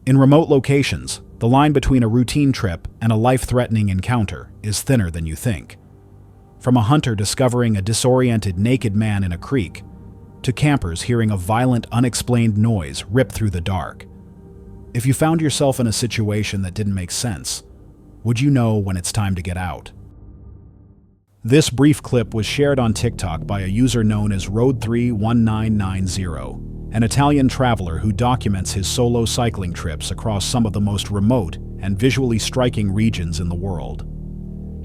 In remote locations, the line between a routine trip and a life-threatening encounter is thinner than you think. From a hunter discovering a disoriented naked man in a creek, to campers hearing a violent, unexplained noise rip through the dark. If you found yourself in a situation that didn't make sense, would you know when it's time to get out? This brief clip was shared on TikTok by a user known as Road31990, an Italian traveler who documents his solo cycling trips across some of the most remote and visually striking regions in the world.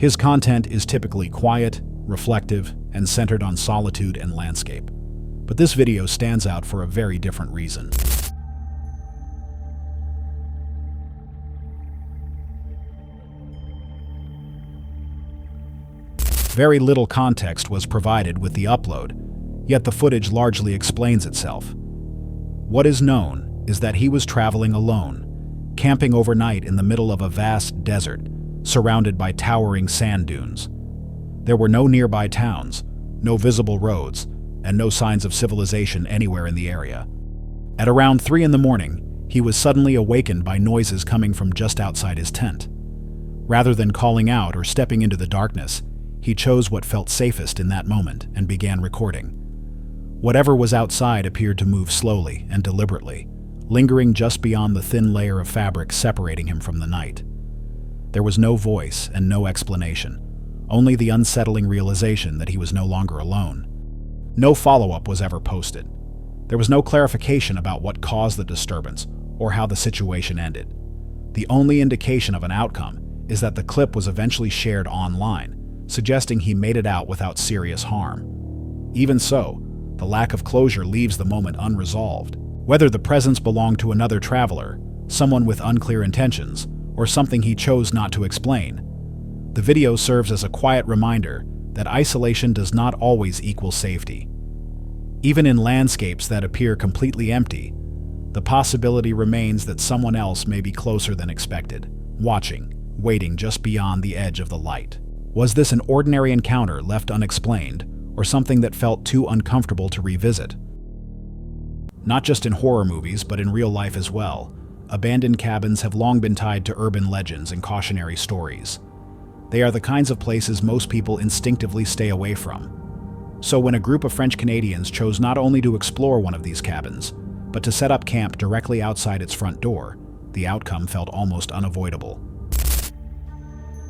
His content is typically quiet, reflective, and centered on solitude and landscape. But this video stands out for a very different reason. Very little context was provided with the upload, yet the footage largely explains itself. What is known is that he was traveling alone, camping overnight in the middle of a vast desert, surrounded by towering sand dunes. There were no nearby towns, no visible roads, and no signs of civilization anywhere in the area. At around 3 in the morning, he was suddenly awakened by noises coming from just outside his tent. Rather than calling out or stepping into the darkness, he chose what felt safest in that moment and began recording. Whatever was outside appeared to move slowly and deliberately, lingering just beyond the thin layer of fabric separating him from the night. There was no voice and no explanation, only the unsettling realization that he was no longer alone. No follow-up was ever posted. There was no clarification about what caused the disturbance or how the situation ended. The only indication of an outcome is that the clip was eventually shared online, suggesting he made it out without serious harm. Even so, the lack of closure leaves the moment unresolved. Whether the presence belonged to another traveler, someone with unclear intentions, or something he chose not to explain, the video serves as a quiet reminder that isolation does not always equal safety. Even in landscapes that appear completely empty, the possibility remains that someone else may be closer than expected, watching, waiting just beyond the edge of the light. Was this an ordinary encounter left unexplained, or something that felt too uncomfortable to revisit? Not just in horror movies, but in real life as well, abandoned cabins have long been tied to urban legends and cautionary stories. They are the kinds of places most people instinctively stay away from. So when a group of French Canadians chose not only to explore one of these cabins, but to set up camp directly outside its front door, the outcome felt almost unavoidable.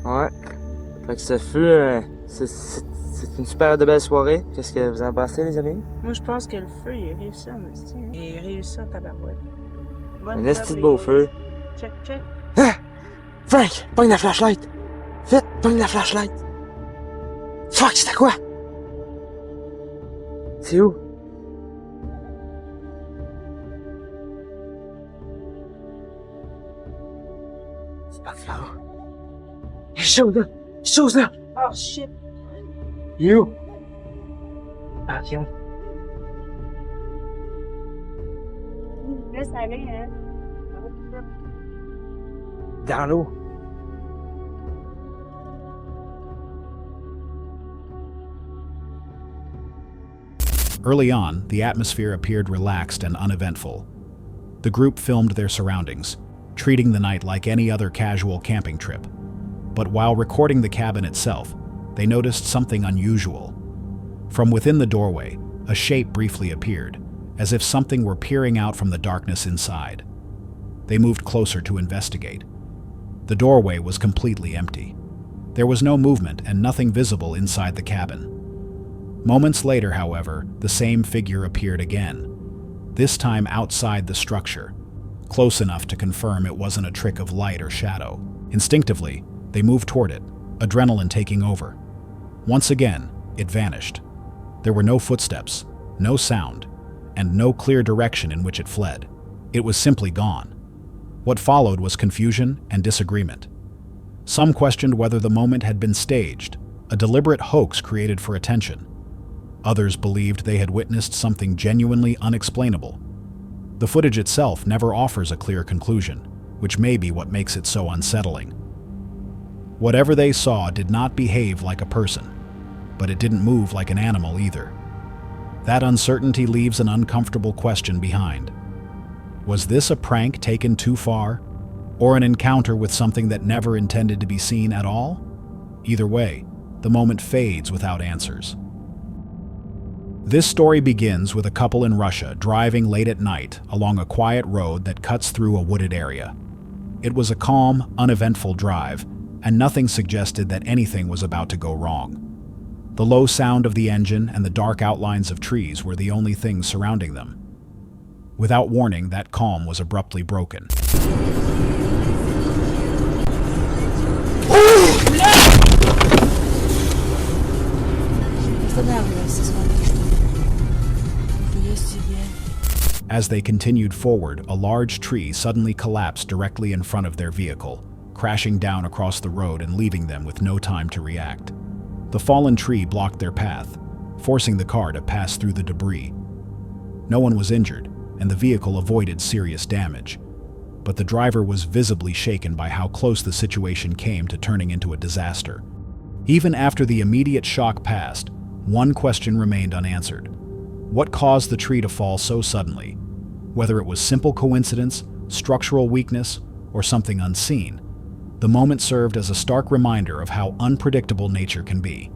Ouais. Fait que ce fut c'est une super de belle soirée. Qu'est-ce que vous en pensez, les amis? Moi, je pense que le feu, il a réussi à me dire. Il a réussi à tabarouette. Un esti de beau feu. Check, check. Ah! Frank! Pogne la flashlight! Vite! Pogne la flashlight! Fuck, c'était quoi? C'est où? C'est pas là. Il est chaud, là! Chose là! Oh shit! You! Ah, tiens. Laisse aller, hein? Dans l'eau. Early on, the atmosphere appeared relaxed and uneventful. The group filmed their surroundings, treating the night like any other casual camping trip. But while recording the cabin itself, they noticed something unusual. From within the doorway, a shape briefly appeared, as if something were peering out from the darkness inside. They moved closer to investigate. The doorway was completely empty. There was no movement and nothing visible inside the cabin. Moments later, however, the same figure appeared again, this time outside the structure, close enough to confirm it wasn't a trick of light or shadow. Instinctively, they moved toward it, adrenaline taking over. Once again, it vanished. There were no footsteps, no sound, and no clear direction in which it fled. It was simply gone. What followed was confusion and disagreement. Some questioned whether the moment had been staged, a deliberate hoax created for attention. Others believed they had witnessed something genuinely unexplainable. The footage itself never offers a clear conclusion, which may be what makes it so unsettling. Whatever they saw did not behave like a person, but it didn't move like an animal either. That uncertainty leaves an uncomfortable question behind. Was this a prank taken too far? Or an encounter with something that never intended to be seen at all? Either way, the moment fades without answers. This story begins with a couple in Russia driving late at night along a quiet road that cuts through a wooded area. It was a calm, uneventful drive, and nothing suggested that anything was about to go wrong. The low sound of the engine and the dark outlines of trees were the only things surrounding them. Without warning, that calm was abruptly broken. As they continued forward, a large tree suddenly collapsed directly in front of their vehicle, crashing down across the road and leaving them with no time to react. The fallen tree blocked their path, forcing the car to pass through the debris. No one was injured, and the vehicle avoided serious damage. But the driver was visibly shaken by how close the situation came to turning into a disaster. Even after the immediate shock passed, one question remained unanswered. What caused the tree to fall so suddenly? Whether it was simple coincidence, structural weakness, or something unseen, the moment served as a stark reminder of how unpredictable nature can be.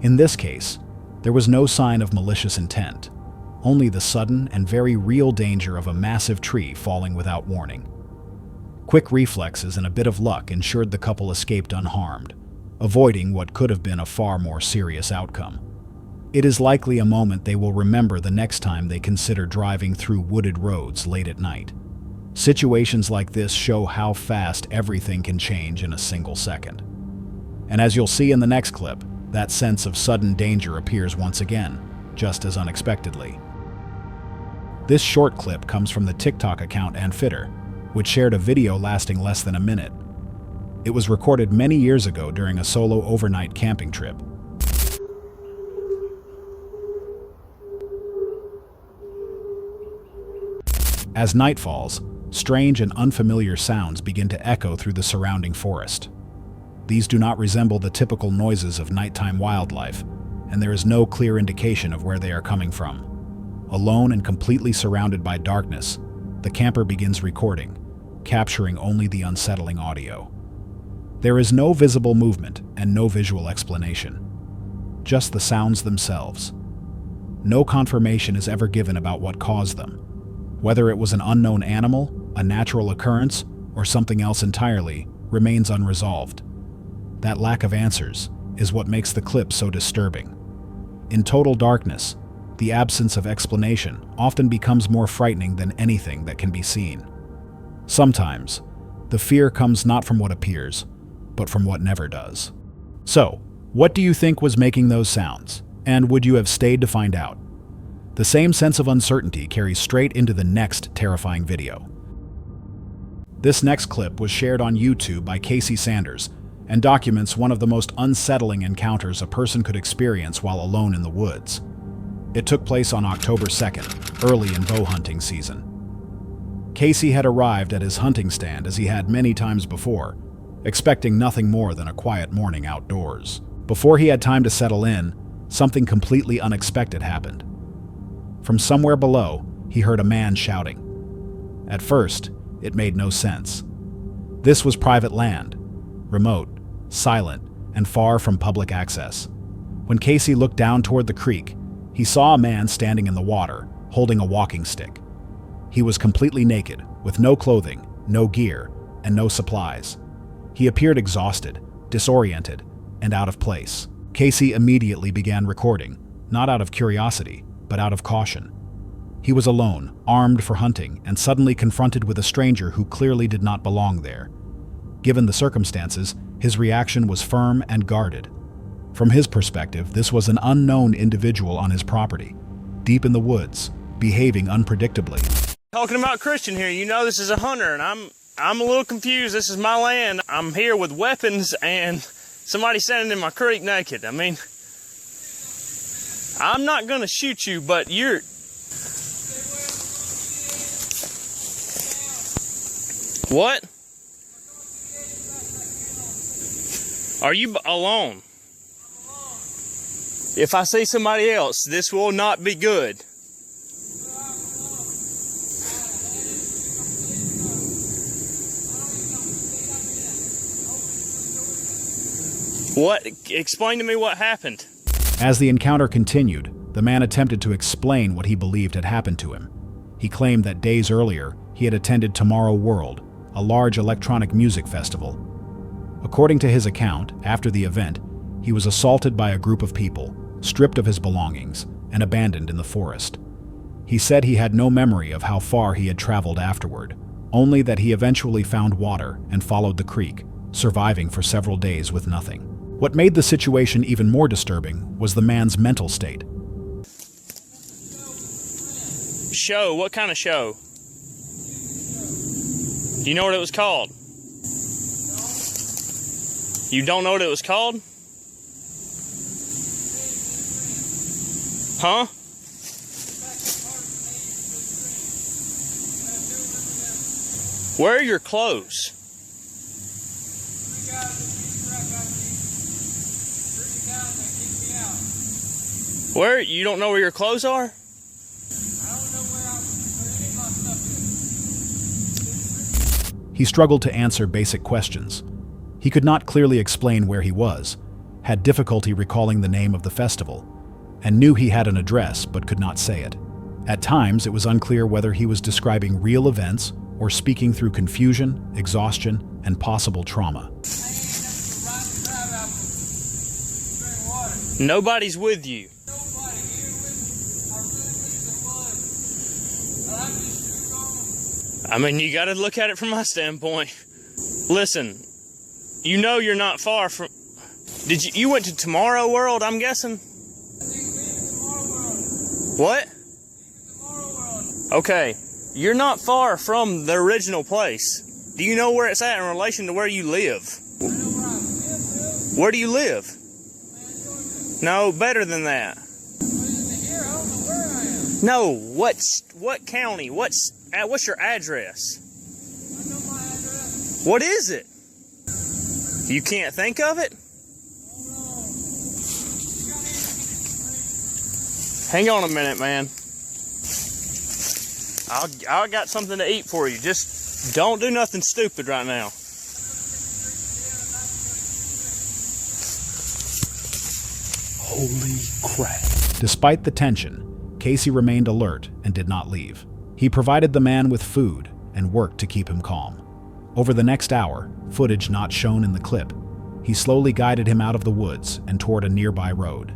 In this case, there was no sign of malicious intent, only the sudden and very real danger of a massive tree falling without warning. Quick reflexes and a bit of luck ensured the couple escaped unharmed, avoiding what could have been a far more serious outcome. It is likely a moment they will remember the next time they consider driving through wooded roads late at night. Situations like this show how fast everything can change in a single second. And as you'll see in the next clip, that sense of sudden danger appears once again, just as unexpectedly. This short clip comes from the TikTok account Intruder, which shared a video lasting less than a minute. It was recorded many years ago during a solo overnight camping trip. As night falls, strange and unfamiliar sounds begin to echo through the surrounding forest. These do not resemble the typical noises of nighttime wildlife, and there is no clear indication of where they are coming from. Alone and completely surrounded by darkness, the camper begins recording, capturing only the unsettling audio. There is no visible movement and no visual explanation, just the sounds themselves. No confirmation is ever given about what caused them. Whether it was an unknown animal, a natural occurrence, or something else entirely, remains unresolved. That lack of answers is what makes the clip so disturbing. In total darkness, the absence of explanation often becomes more frightening than anything that can be seen. Sometimes, the fear comes not from what appears, but from what never does. So, what do you think was making those sounds? And would you have stayed to find out? The same sense of uncertainty carries straight into the next terrifying video. This next clip was shared on YouTube by Casey Sanders and documents one of the most unsettling encounters a person could experience while alone in the woods. It took place on October 2nd, early in bow hunting season. Casey had arrived at his hunting stand as he had many times before, expecting nothing more than a quiet morning outdoors. Before he had time to settle in, something completely unexpected happened. From somewhere below, he heard a man shouting. At first, it made no sense. This was private land, remote, silent, and far from public access. When Casey looked down toward the creek, he saw a man standing in the water, holding a walking stick. He was completely naked, with no clothing, no gear, and no supplies. He appeared exhausted, disoriented, and out of place. Casey immediately began recording, not out of curiosity, but out of caution. He was alone, armed for hunting, and suddenly confronted with a stranger who clearly did not belong there. Given the circumstances, his reaction was firm and guarded. From his perspective, this was an unknown individual on his property, deep in the woods, behaving unpredictably. Talking about Christian here, you know this is a hunter, and I'm a little confused. This is my land. I'm here with weapons, and somebody standing in my creek naked. I mean, I'm not gonna shoot you, but you're... What? Are you alone? If I see somebody else, this will not be good. What? Explain to me what happened. As the encounter continued, the man attempted to explain what he believed had happened to him. He claimed that days earlier, he had attended Tomorrow World, a large electronic music festival. According to his account, after the event, he was assaulted by a group of people, stripped of his belongings, and abandoned in the forest. He said he had no memory of how far he had traveled afterward, only that he eventually found water and followed the creek, surviving for several days with nothing. What made the situation even more disturbing was the man's mental state. Show? What kind of show? Do you know what it was called? You don't know what it was called? Huh? Where are your clothes? Where? You don't know where your clothes are? He struggled to answer basic questions. He could not clearly explain where he was, had difficulty recalling the name of the festival, and knew he had an address but could not say it. At times, it was unclear whether he was describing real events or speaking through confusion, exhaustion, and possible trauma. Nobody's with you. I mean, you gotta look at it from my standpoint. Listen, you know you're not far from... You went to Tomorrow World, I'm guessing? What? Okay, you're not far from the original place. Do you know where it's at in relation to where you live? Where do you live? No, better than that. No, what county? What's your address? I know my address. What is it? You can't think of it? Hang on a minute, man. I got something to eat for you. Just don't do nothing stupid right now. Holy crap. Despite the tension, Casey remained alert and did not leave. He provided the man with food and worked to keep him calm. Over the next hour, footage not shown in the clip, he slowly guided him out of the woods and toward a nearby road.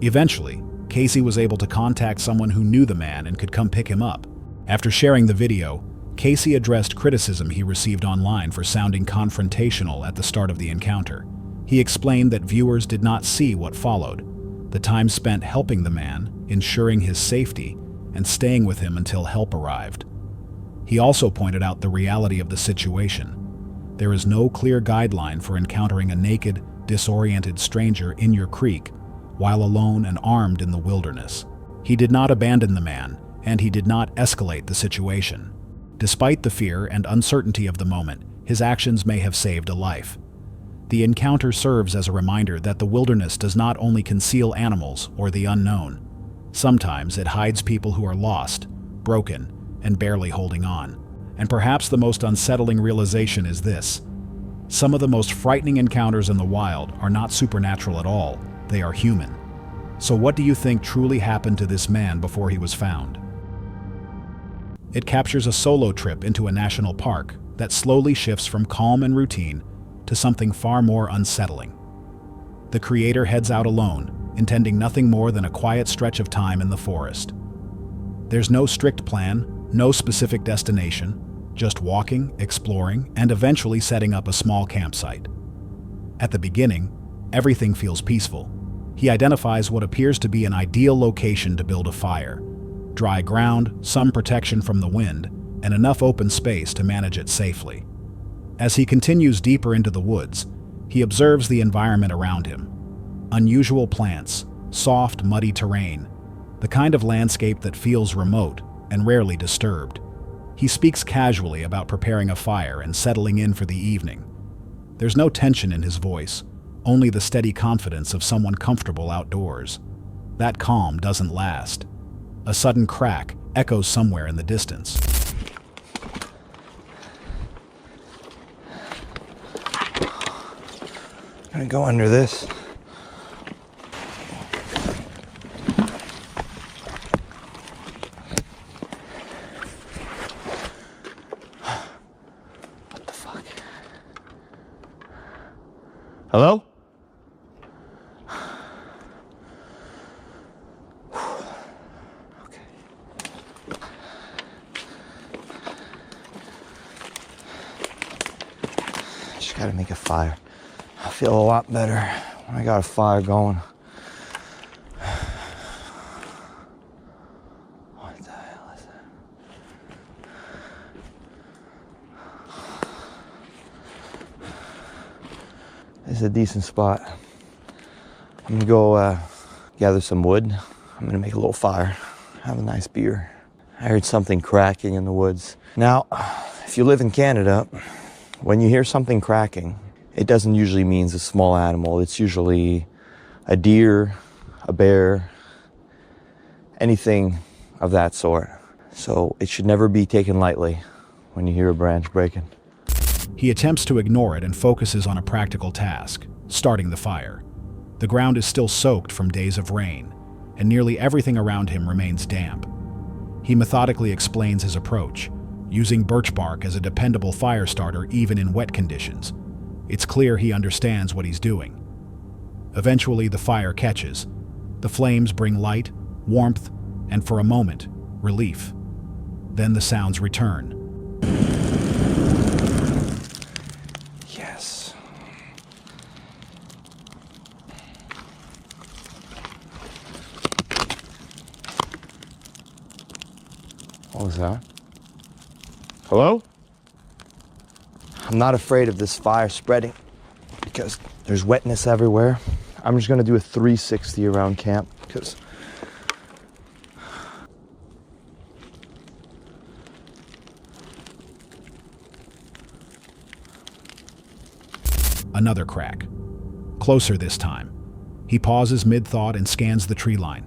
Eventually, Casey was able to contact someone who knew the man and could come pick him up. After sharing the video, Casey addressed criticism he received online for sounding confrontational at the start of the encounter. He explained that viewers did not see what followed, the time spent helping the man, ensuring his safety, and staying with him until help arrived. He also pointed out the reality of the situation. There is no clear guideline for encountering a naked, disoriented stranger in your creek while alone and armed in the wilderness. He did not abandon the man, and he did not escalate the situation. Despite the fear and uncertainty of the moment, his actions may have saved a life. The encounter serves as a reminder that the wilderness does not only conceal animals or the unknown. Sometimes it hides people who are lost, broken, and barely holding on. And perhaps the most unsettling realization is this: some of the most frightening encounters in the wild are not supernatural at all, they are human. So what do you think truly happened to this man before he was found? It captures a solo trip into a national park that slowly shifts from calm and routine to something far more unsettling. The creator heads out alone, intending nothing more than a quiet stretch of time in the forest. There's no strict plan, no specific destination, just walking, exploring, and eventually setting up a small campsite. At the beginning, everything feels peaceful. He identifies what appears to be an ideal location to build a fire. Dry ground, some protection from the wind, and enough open space to manage it safely. As he continues deeper into the woods, he observes the environment around him. Unusual plants, soft, muddy terrain, the kind of landscape that feels remote and rarely disturbed. He speaks casually about preparing a fire and settling in for the evening. There's no tension in his voice, only the steady confidence of someone comfortable outdoors. That calm doesn't last. A sudden crack echoes somewhere in the distance. gonna go under this. What the fuck? Hello? Okay. Just gotta make a fire. I feel a lot better when I got a fire going. What the hell is that? This is a decent spot. I'm gonna go gather some wood. I'm gonna make a little fire, have a nice beer. I heard something cracking in the woods. Now, if you live in Canada, when you hear something cracking, it doesn't usually mean a small animal. It's usually a deer, a bear, anything of that sort. So it should never be taken lightly when you hear a branch breaking. He attempts to ignore it and focuses on a practical task, starting the fire. The ground is still soaked from days of rain, and nearly everything around him remains damp. He methodically explains his approach, using birch bark as a dependable fire starter even in wet conditions. It's clear he understands what he's doing. Eventually, the fire catches. The flames bring light, warmth, and for a moment, relief. Then the sounds return. Yes. What was that? Hello? I'm not afraid of this fire spreading because there's wetness everywhere. I'm just gonna do a 360 around camp because Another crack. Closer this time. He pauses mid-thought and scans the tree line.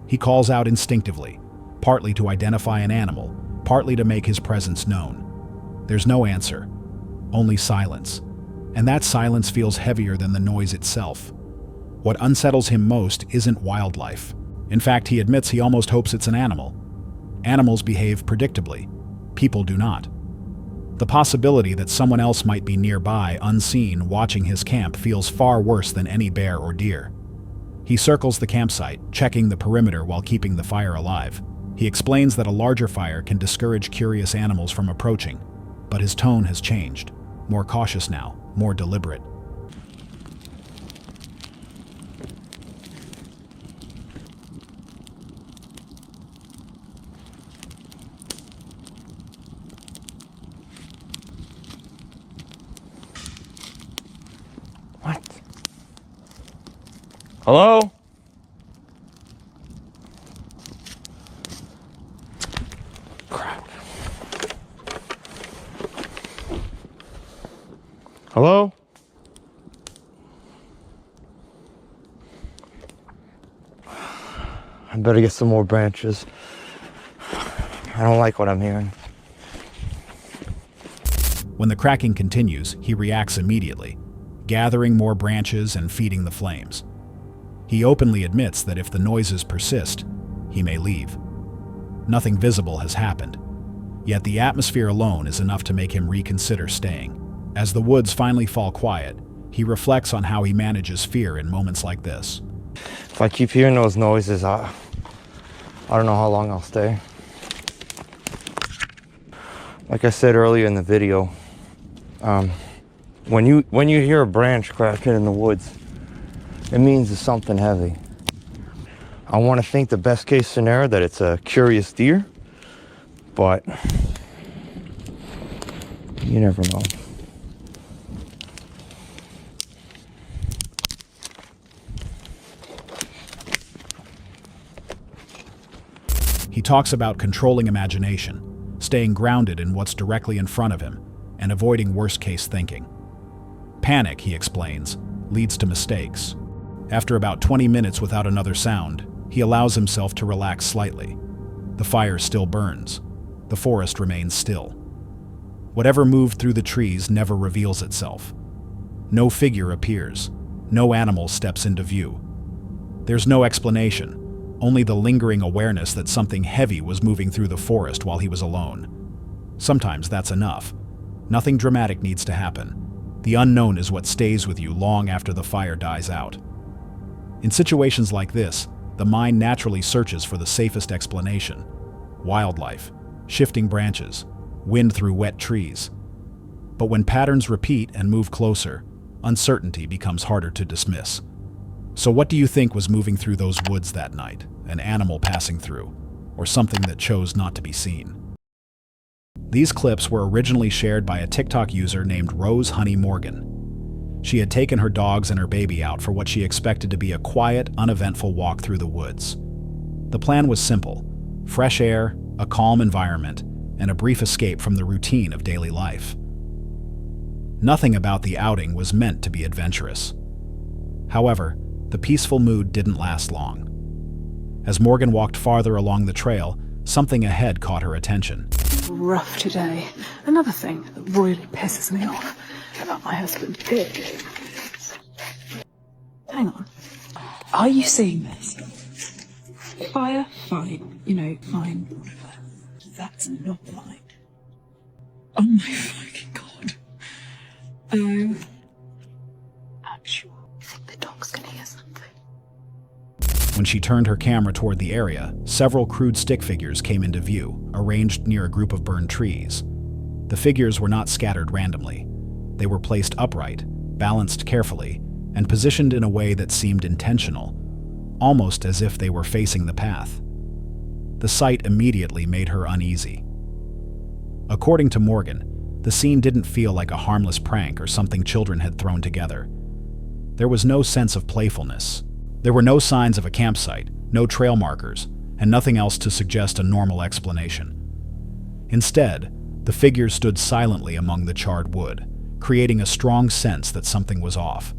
He calls out instinctively, partly to identify an animal, partly to make his presence known. There's no answer, only silence. And that silence feels heavier than the noise itself. What unsettles him most isn't wildlife. In fact, he admits he almost hopes it's an animal. Animals behave predictably. People do not. The possibility that someone else might be nearby, unseen, watching his camp feels far worse than any bear or deer. He circles the campsite, checking the perimeter while keeping the fire alive. He explains that a larger fire can discourage curious animals from approaching, but his tone has changed. More cautious now, more deliberate. what? Hello? Crap. Hello? I better get some more branches. I don't like what I'm hearing. When the cracking continues, he reacts immediately, gathering more branches and feeding the flames. He openly admits that if the noises persist, he may leave. Nothing visible has happened, yet the atmosphere alone is enough to make him reconsider staying. As the woods finally fall quiet, he reflects on how he manages fear in moments like this. If I keep hearing those noises, I don't know how long I'll stay. Like I said earlier in the video, when you hear a branch cracking in the woods, it means it's something heavy. I want to think the best case scenario that it's a curious deer, but you never know. He talks about controlling imagination, staying grounded in what's directly in front of him, and avoiding worst-case thinking. Panic, he explains, leads to mistakes. After about 20 minutes without another sound, he allows himself to relax slightly. The fire still burns. The forest remains still. Whatever moved through the trees never reveals itself. No figure appears. no animal steps into view. There's no explanation, only the lingering awareness that something heavy was moving through the forest while he was alone. Sometimes that's enough. Nothing dramatic needs to happen. The unknown is what stays with you long after the fire dies out. In situations like this, the mind naturally searches for the safest explanation. Wildlife, shifting branches, wind through wet trees. But when patterns repeat and move closer, uncertainty becomes harder to dismiss. So what do you think was moving through those woods that night? An animal passing through, or something that chose not to be seen? These clips were originally shared by a TikTok user named Rose Honey Morgan. She had taken her dogs and her baby out for what she expected to be a quiet, uneventful walk through the woods. The plan was simple: fresh air, a calm environment, and a brief escape from the routine of daily life. Nothing about the outing was meant to be adventurous. However, the peaceful mood didn't last long. As Morgan walked farther along the trail, something ahead caught her attention. Rough today. Another thing that really pisses me off about my husband. Hang on. Are you seeing this? Fire, fine. Fine, whatever. That's not fine. Oh my fucking god. Oh. Actual. I think the dog's gonna hear something. When she turned her camera toward the area, several crude stick figures came into view, arranged near a group of burned trees. The figures were not scattered randomly. They were placed upright, balanced carefully, and positioned in a way that seemed intentional, almost as if they were facing the path. The sight immediately made her uneasy. According to Morgan, the scene didn't feel like a harmless prank or something children had thrown together. There was no sense of playfulness. There were no signs of a campsite, no trail markers, and nothing else to suggest a normal explanation. Instead, the figures stood silently among the charred wood, creating a strong sense that something was off.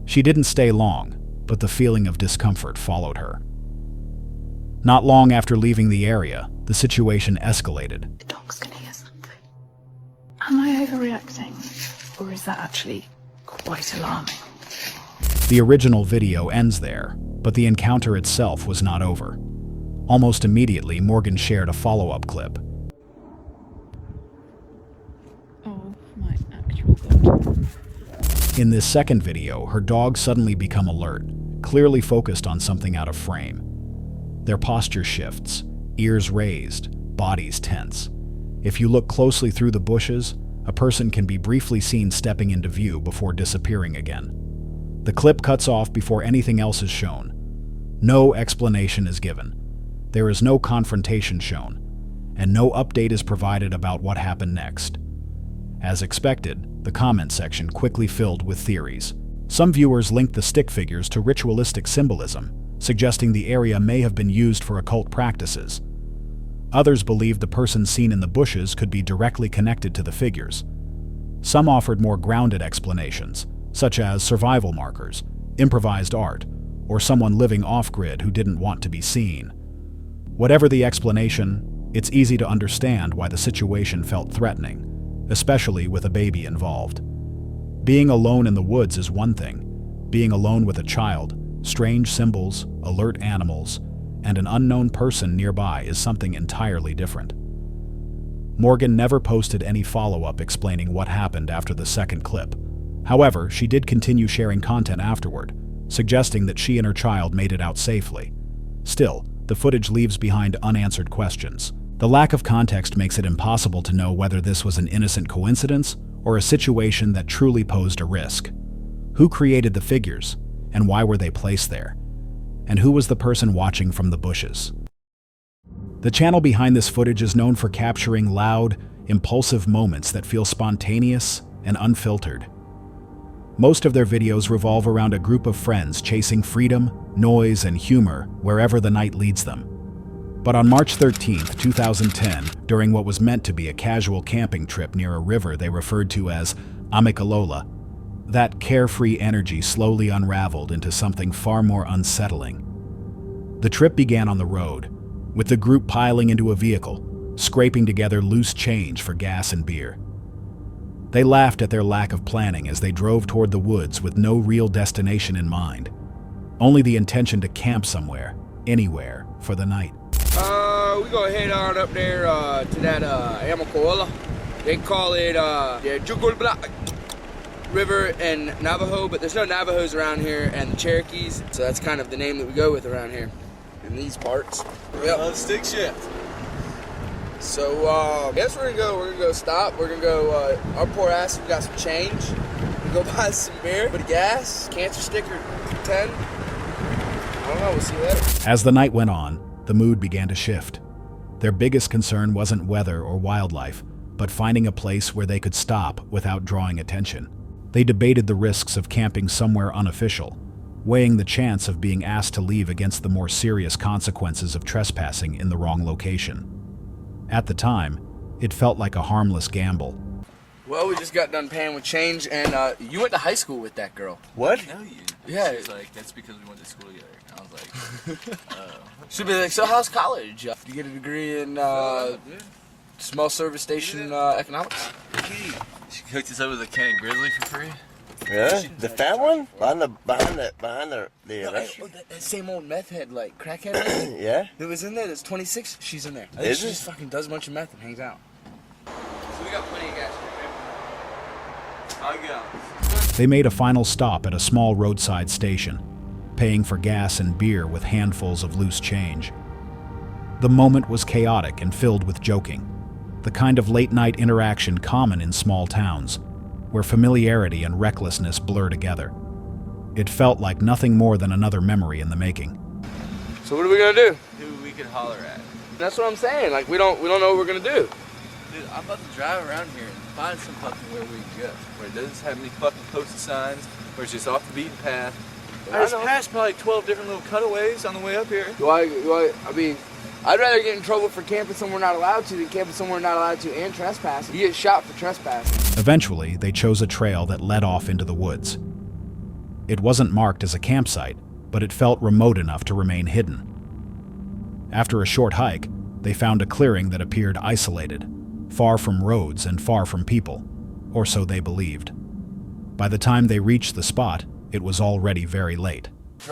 She didn't stay long, but the feeling of discomfort followed her. Not long after leaving the area, the situation escalated. The dog's gonna hear something. Am I overreacting? Or is that actually quite alarming? The original video ends there, but the encounter itself was not over. Almost immediately, Morgan shared a follow-up clip. Oh my actual god. In this second video, her dogs suddenly become alert, clearly focused on something out of frame. Their posture shifts, ears raised, bodies tense. If you look closely through the bushes, a person can be briefly seen stepping into view before disappearing again. The clip cuts off before anything else is shown. No explanation is given. There is no confrontation shown, and no update is provided about what happened next. As expected, the comment section quickly filled with theories. Some viewers linked the stick figures to ritualistic symbolism, suggesting the area may have been used for occult practices. Others believed the person seen in the bushes could be directly connected to the figures. Some offered more grounded explanations, such as survival markers, improvised art, or someone living off-grid who didn't want to be seen. Whatever the explanation, it's easy to understand why the situation felt threatening, especially with a baby involved. Being alone in the woods is one thing. Being alone with a child, strange symbols, alert animals, and an unknown person nearby is something entirely different. Morgan never posted any follow-up explaining what happened after the second clip. However, she did continue sharing content afterward, suggesting that she and her child made it out safely. Still, the footage leaves behind unanswered questions. The lack of context makes it impossible to know whether this was an innocent coincidence or a situation that truly posed a risk. Who created the figures, and why were they placed there? And who was the person watching from the bushes? The channel behind this footage is known for capturing loud, impulsive moments that feel spontaneous and unfiltered. Most of their videos revolve around a group of friends chasing freedom, noise, and humor wherever the night leads them. But on March 13, 2010, during what was meant to be a casual camping trip near a river they referred to as Amicalola, that carefree energy slowly unraveled into something far more unsettling. The trip began on the road, with the group piling into a vehicle, scraping together loose change for gas and beer. They laughed at their lack of planning as they drove toward the woods with no real destination in mind. Only the intention to camp somewhere, anywhere, for the night. We gonna head on up there to that Amacola. They call it the Jugulbla River in Navajo, but there's no Navajos around here, and the Cherokees, so that's kind of the name that we go with around here in these parts. Yep. Stick shift. So I guess we're gonna go stop. We're gonna go our poor ass, we got some change. We'll go buy some beer, bit of gas, cancer sticker 10. I don't know, we'll see you later. As the night went on, the mood began to shift. Their biggest concern wasn't weather or wildlife, but finding a place where they could stop without drawing attention. They debated the risks of camping somewhere unofficial, weighing the chance of being asked to leave against the more serious consequences of trespassing in the wrong location. At the time, it felt like a harmless gamble. Well, we just got done paying with change, and you went to high school with that girl. What? No, you. Yeah. She's like, that's because we went to school together. And I was like, She'd be like, so how's college? You get a degree in small service station economics? she hooked us up with a can of Grizzly for free. Yeah? The fat one? Behind the No, that same old meth head, like crackhead lady yeah? that was in there, that's 26, she's in there. I think Is she it? just fucking does a bunch of meth and hangs out. So we got plenty of gas here, I'll go. They made a final stop at a small roadside station, paying for gas and beer with handfuls of loose change. The moment was chaotic and filled with joking, the kind of late-night interaction common in small towns, where familiarity and recklessness blur together. It felt like nothing more than another memory in the making. So what are we gonna do? Who we could holler at. That's what I'm saying. Like we don't know what we're gonna do. Dude, I'm about to drive around here and find some fucking where we go. Where it doesn't have any fucking posted signs, where it's just off the beaten path. I just passed probably 12 different little cutaways on the way up here. I mean, I'd rather get in trouble for camping somewhere not allowed to than camping somewhere not allowed to and trespassing. You get shot for trespassing. Eventually, they chose a trail that led off into the woods. It wasn't marked as a campsite, but it felt remote enough to remain hidden. After a short hike, they found a clearing that appeared isolated, far from roads and far from people, or so they believed. By the time they reached the spot, it was already very late.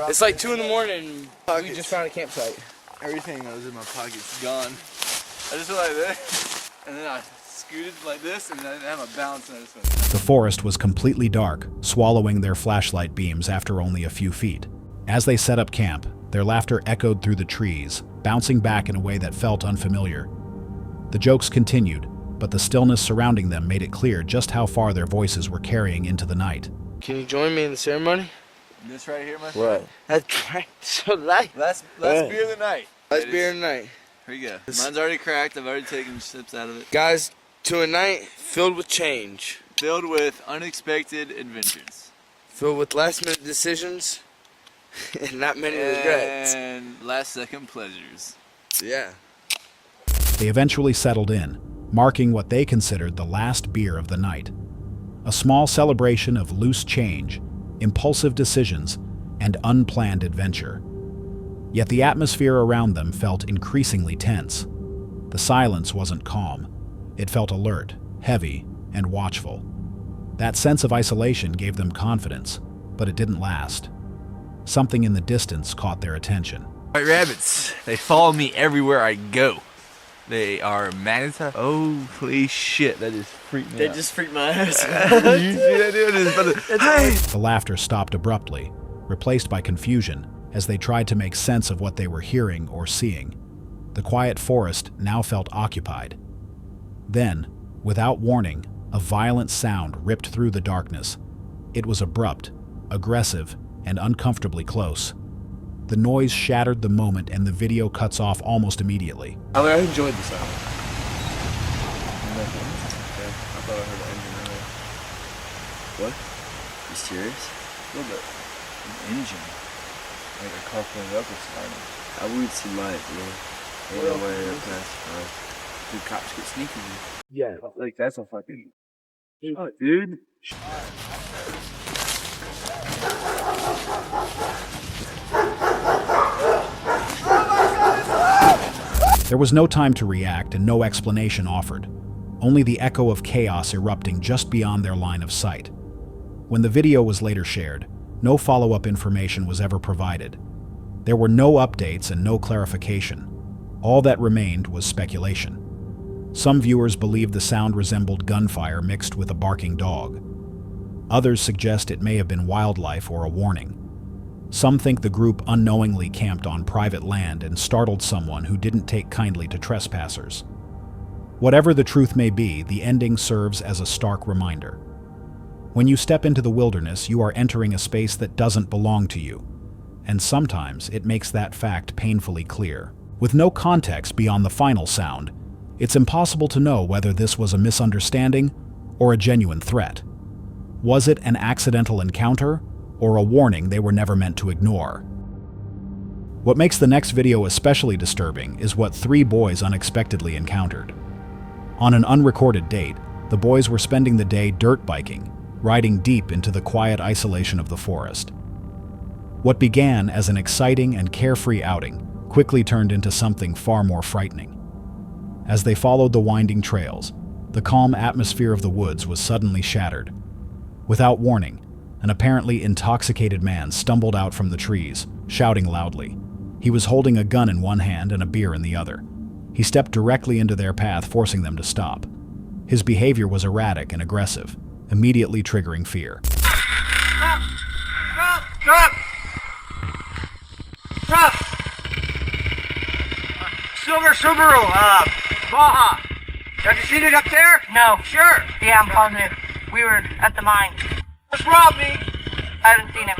It's like 2 in the morning. We just found a campsite. Everything that was in my pocket's gone. I just went like this, and then I scooted like this, and then I didn't have a balance, and I just went. The forest was completely dark, swallowing their flashlight beams after only a few feet. As they set up camp, their laughter echoed through the trees, bouncing back in a way that felt unfamiliar. The jokes continued, but the stillness surrounding them made it clear just how far their voices were carrying into the night. Can you join me in the ceremony? This right here, my friend. What? That's right. So light. Last beer of the night. Last beer of the night. Here you go. Mine's already cracked. I've already taken sips out of it. Guys, to a night filled with change. Filled with unexpected adventures. Filled with last minute decisions and not many regrets. And last second pleasures. Yeah. They eventually settled in, marking what they considered the last beer of the night. A small celebration of loose change, impulsive decisions, and unplanned adventure. Yet the atmosphere around them felt increasingly tense. The silence wasn't calm. It felt alert, heavy, and watchful. That sense of isolation gave them confidence, but it didn't last. Something in the distance caught their attention. White rabbits, they follow me everywhere I go. They are manatee. Holy shit, that just freaked me out. They just freaked my ass. You see that dude? Hey! The laughter stopped abruptly, replaced by confusion, as they tried to make sense of what they were hearing or seeing. The quiet forest now felt occupied. Then, without warning, a violent sound ripped through the darkness. It was abrupt, aggressive, and uncomfortably close. The noise shattered the moment, and the video cuts off almost immediately. I enjoyed the sound. I thought I heard an engine earlier. What? You serious? A little bit. An engine. Like a car pulling up or something. I would see lights, man. Ain't no way they're past. Dude, cops get sneaky. Yeah, like that's a fucking. Oh, dude. There was no time to react and no explanation offered. only the echo of chaos erupting just beyond their line of sight. When the video was later shared, no follow-up information was ever provided. There were no updates and no clarification. All that remained was speculation. Some viewers believe the sound resembled gunfire mixed with a barking dog. Others suggest it may have been wildlife or a warning. Some think the group unknowingly camped on private land and startled someone who didn't take kindly to trespassers. Whatever the truth may be, the ending serves as a stark reminder. When you step into the wilderness, you are entering a space that doesn't belong to you, and sometimes it makes that fact painfully clear. With no context beyond the final sound, it's impossible to know whether this was a misunderstanding or a genuine threat. Was it an accidental encounter or a warning they were never meant to ignore? What makes the next video especially disturbing is what 3 boys unexpectedly encountered. On an unrecorded date, the boys were spending the day dirt biking, riding deep into the quiet isolation of the forest. What began as an exciting and carefree outing quickly turned into something far more frightening. As they followed the winding trails, the calm atmosphere of the woods was suddenly shattered. Without warning, an apparently intoxicated man stumbled out from the trees, shouting loudly. He was holding a gun in one hand and a beer in the other. He stepped directly into their path, forcing them to stop. His behavior was erratic and aggressive, immediately triggering fear. Stop! Stop! Stop! Silver Subaru, Baja. Have you seen it up there? No. Sure. Yeah, I'm positive. We were at the mine. Just robbed me. I haven't seen him.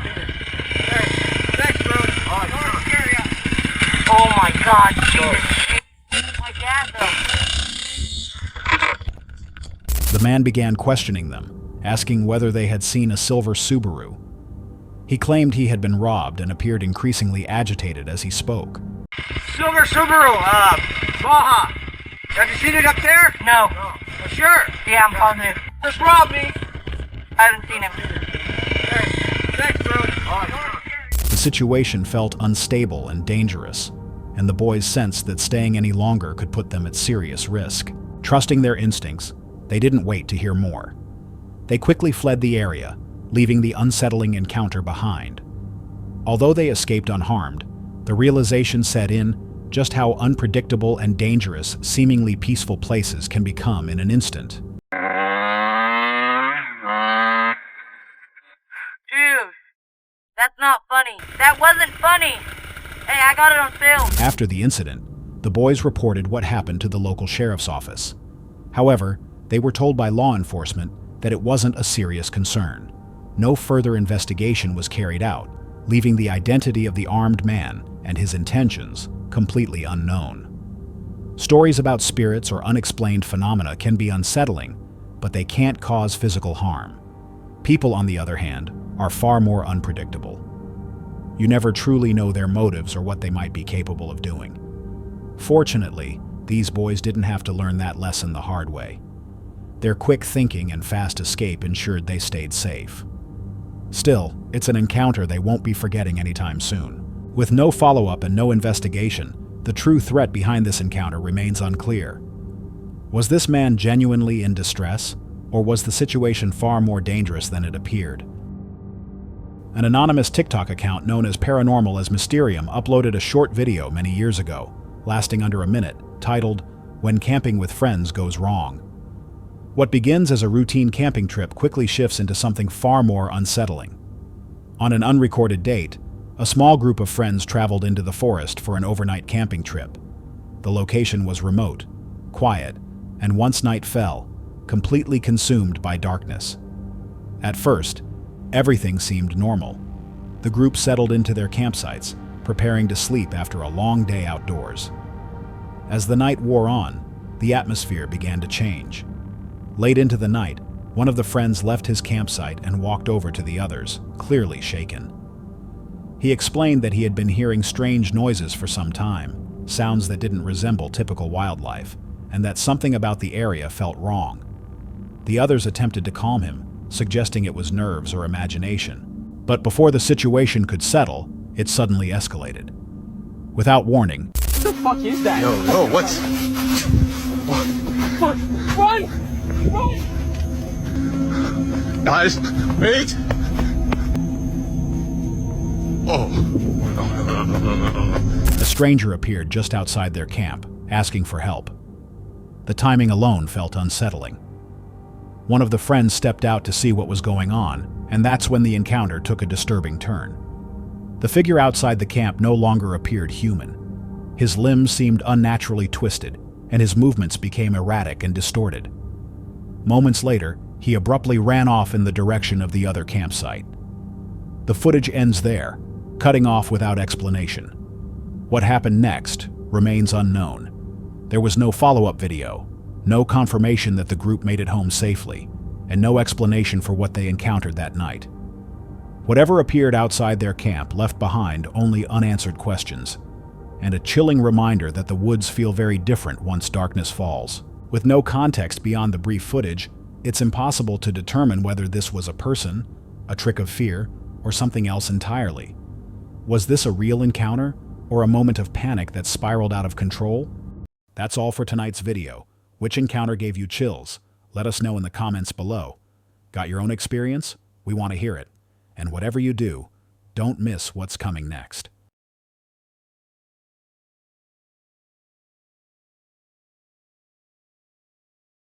Thanks, bro. Oh my god, Jesus. My dad, though. The man began questioning them, asking whether they had seen a silver Subaru. He claimed he had been robbed and appeared increasingly agitated as he spoke. Silver Subaru, Baja. Have you seen it up there? No. Sure. Yeah, I'm positive. Just robbed me. I haven't seen him. Thanks, bro. The situation felt unstable and dangerous, and the boys sensed that staying any longer could put them at serious risk. Trusting their instincts, they didn't wait to hear more. They quickly fled the area, leaving the unsettling encounter behind. Although they escaped unharmed, the realization set in just how unpredictable and dangerous seemingly peaceful places can become in an instant. Dude, that's not funny. That wasn't funny. Hey, I got it on film. After the incident, the boys reported what happened to the local sheriff's office. However, they were told by law enforcement that it wasn't a serious concern. No further investigation was carried out, leaving the identity of the armed man and his intentions completely unknown. Stories about spirits or unexplained phenomena can be unsettling, but they can't cause physical harm. People, on the other hand, are far more unpredictable. You never truly know their motives or what they might be capable of doing. Fortunately, these boys didn't have to learn that lesson the hard way. Their quick thinking and fast escape ensured they stayed safe. Still, it's an encounter they won't be forgetting anytime soon. With no follow-up and no investigation, the true threat behind this encounter remains unclear. Was this man genuinely in distress, or was the situation far more dangerous than it appeared? An anonymous TikTok account known as Paranormal as Mysterium uploaded a short video many years ago, lasting under a minute, titled, "When Camping with Friends Goes Wrong." What begins as a routine camping trip quickly shifts into something far more unsettling. On an unrecorded date, a small group of friends traveled into the forest for an overnight camping trip. The location was remote, quiet, and once night fell, completely consumed by darkness. At first, everything seemed normal. The group settled into their campsites, preparing to sleep after a long day outdoors. As the night wore on, the atmosphere began to change. Late into the night, one of the friends left his campsite and walked over to the others, clearly shaken. He explained that he had been hearing strange noises for some time, sounds that didn't resemble typical wildlife, and that something about the area felt wrong. The others attempted to calm him, suggesting it was nerves or imagination. But before the situation could settle, it suddenly escalated. Without warning, What the fuck is that? Yo, what's... Guys, wait! Oh. A stranger appeared just outside their camp, asking for help. The timing alone felt unsettling. One of the friends stepped out to see what was going on, and that's when the encounter took a disturbing turn. The figure outside the camp no longer appeared human. His limbs seemed unnaturally twisted, and his movements became erratic and distorted. Moments later, he abruptly ran off in the direction of the other campsite. The footage ends there, cutting off without explanation. What happened next remains unknown. There was no follow-up video, no confirmation that the group made it home safely, and no explanation for what they encountered that night. Whatever appeared outside their camp left behind only unanswered questions, and a chilling reminder that the woods feel very different once darkness falls. With no context beyond the brief footage, it's impossible to determine whether this was a person, a trick of fear, or something else entirely. Was this a real encounter, or a moment of panic that spiraled out of control? That's all for tonight's video. Which encounter gave you chills? Let us know in the comments below. Got your own experience? We want to hear it. And whatever you do, don't miss what's coming next.